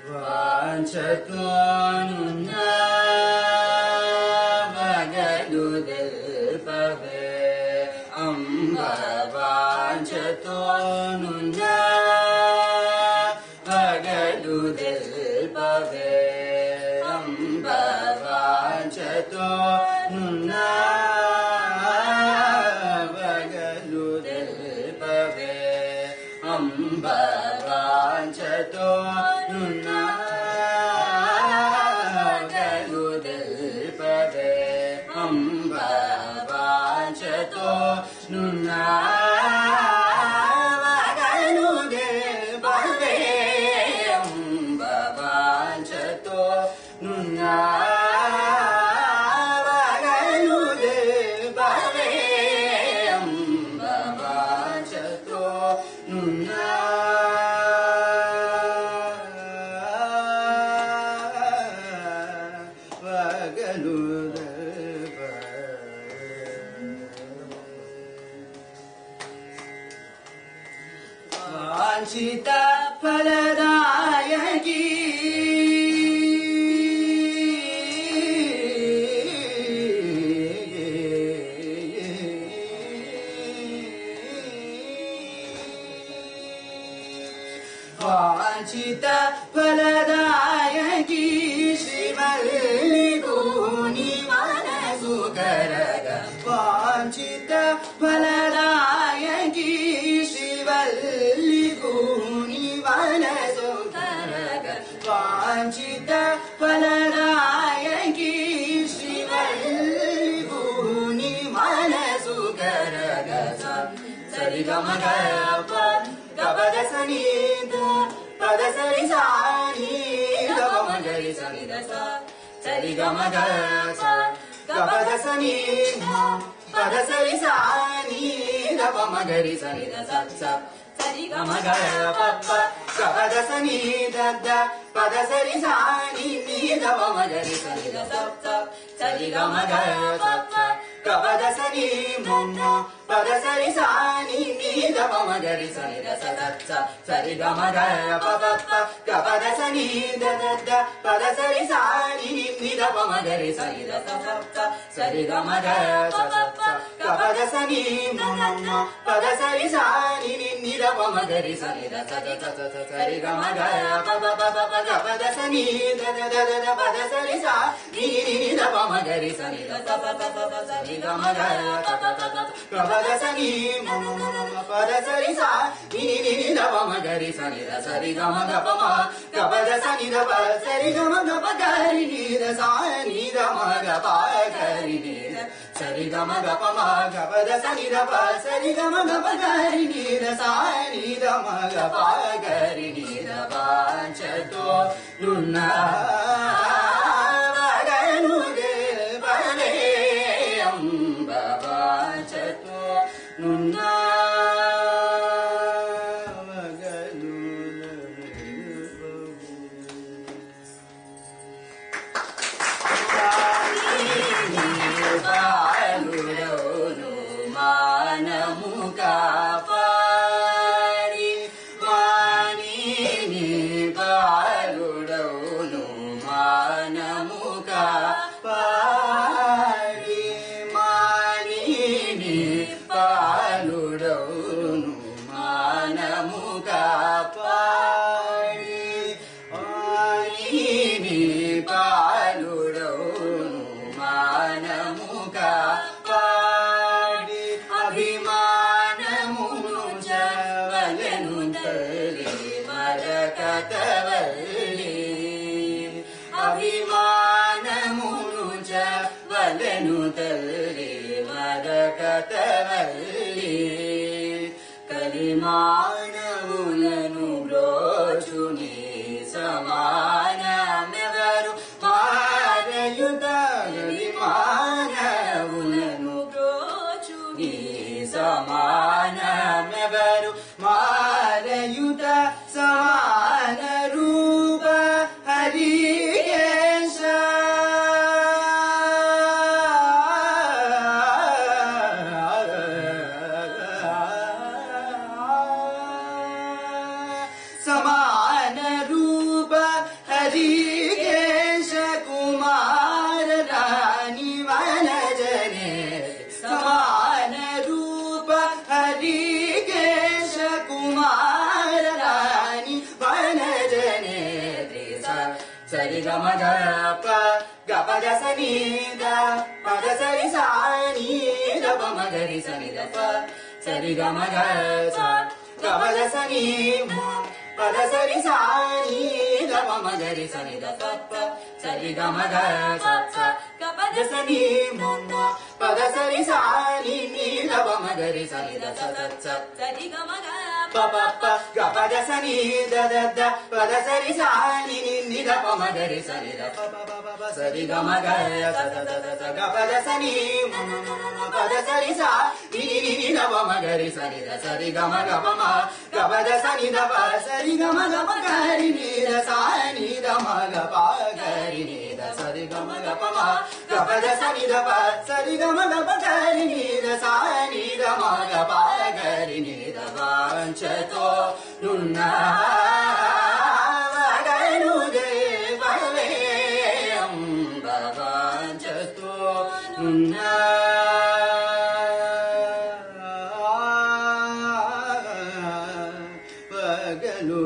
ವಾಂಛತೋನುನ್ನಾ ವಗದುದಲ್ಪವೇ ಅಂಬ ವಾಂಛತೋನುನ್ನಾ ವಗದುದಲ್ಪವೇ ಅಂಬ ವಾಂಛತೋನುನ್ನಾ ವಗದುದಲ್ಪವೇ ಅಂಬ ವಾಂಛತೋನುನ್ನಾ ವಗದುದಲ್ಪವೇ ಅಂಬ ವಾಂಛತೋನುನ್ನಾ ವಗದುದಲ್ಪವೇ ಅಂಬ ವಾಂಛತೋನುನ್ನಾ ವಗದುದಲ್ಪವೇ ಅಂಬ ವಾಂಛತೋನುನ್ನಾ ವಾಂಛಿತ ಫಲದಾಯಕಿ ವಾಂಛಿತ ಫಲದಾಯಕಿ ಶ್ರೀಮಲ್ಲಿಗೂ ನಿಮನಸು ಕರಗ ವಾಂಛಿತ ಫಲದಾಯಕಿ ಶ್ರೀವಲ್ಲಿಗೂ ನಿಮನಸು ಕರಗ ವಾಂಛಿತ ಫಲದಾಯಕಿ ಶ್ರೀವಲ್ಲಿಗೂ ನಿಮನಸು ಕರಗ ಸರಿ ಗಮ ಗಪದ ಸನಿದ ಪದ ಸರಿ ಸಾನಿ ಗಮ ಗರಿ ಸನಿದ ಸರಿ ಗಮ ಗಪದ ಸನಿದ ಪದ ಸರಿ ಸಾನಿ ಗಮ ಗರಿ ಸನಿದ ಸರಿ ಗಮ ಪಪ್ಪ ಗಪದ ಸನಿದ ಪದ ಸರಿ ಸಾನಿ ಗಮ ಗರಿ ಸನಿದ ಸರಿ ಗಮ ಪಪ್ಪ ಗಪದ ಸನಿ ಮನ್ನ ಪದ ಸರಿ ಸಾನಿ ಗಮ ಗರಿ ಸನಿದ ಸರಿ ಗಮ ಪಪ್ಪ ಗಪದ ಸನಿ ಪದ ಸರಿ ಸಾನಿ ಗಮ ಗರಿ ಸನಿದ ಸರಿ ಗಮ ಪಪ್ಪ ಗಪದ ಸನಿ ಮನ್ನ ಪದ ಸರಿ ಸಾನಿ ಗಮ ಗರಿ ಸನಿದ ಸರಿ ಗಮ ಪಪ್ಪ ಗಪದ ಸನಿ ಪದ ಸರಿ ಸಾನಿ ಗಮ ಗರಿ ಸನಿದ ಸರಿ ಗಮ ಗಪದ ಸನಿ ಪದ ಸರಿ ಸಾನಿ ಗಮ ಗರಿ ಸನಿದ ಸರಿ ಗಮ ಗಪ ಗಪದ ಸನಿ ದ ಸರಿ ಗಮ ಗಪ ಗರಿ ನೀದ ಸಾನಿ ಗಮ ಗಪ ಗರಿ ನೀದ ಸರಿ ಗಮ ಗಪ ಗಪದ ಸನಿ ದ ಸರಿ ಗಮ ಗಪ ಗರಿ ನೀದ ಸಾನಿ ಗಮ ಗಪ ಗರಿ ನೀದ ವಾಂಛತೋನುನ್ನಾ ವಗದುದಲ್ಪವೇ ಅಂಬ ವಾಂಛತೋನುನ್ನಾ బాలుడవును మానముగా పాడి వాణిని బాలుడవును మానముగా పాడి మాణిని బాలుడవును మానముగా పాడి వాణిని బాలుడవును మానముగా పాడి అభిమానమును జవలెను తల్లి మరకతవల్లి అభిమానమును జవలెను తల్లి మరకతవల్లి కలిమానవులను బ్రోచుని సమానమెవరు మారయుత కలిమానవులను బ్రోచుని సమానమెవరు మారయుత సమాన రూప హరియేశ సమాన రూప సరి గమ గప గప దస నీ ద పద సరి సా నీ ద పమ గరి సని ద ప సరి గమ గ స గప దస నీ పద సరి సా నీ ద పమ గరి సని ద ప సరి గమ గ స స గప దస నీ పద సరి సా నీ ద పమ గరి సని ద స స సరి గమ గ ప ప ప గప దస నీ ద ద ద పద సరి సా నీ ని ద పమ గరి సని ద ప ప ప ప సరి గమ గ స స స గప దస నీ పద సరి సా నీ ని ద పమ గరి సని ద సరి గమ గ ప మ గప దస నీ ద ప సరి గమ గ ప గరి ని ద సా ని ద మ గ ప గరి ని ద సరి గమ గ ప మ గప దస నీ ద ప సరి గమ గ ప గరి ని ద సా ని ద మ గ ప గరి ని ద వాంఛతో నున్న వగను దేవవే అంబ వాంఛతో నున్న వగను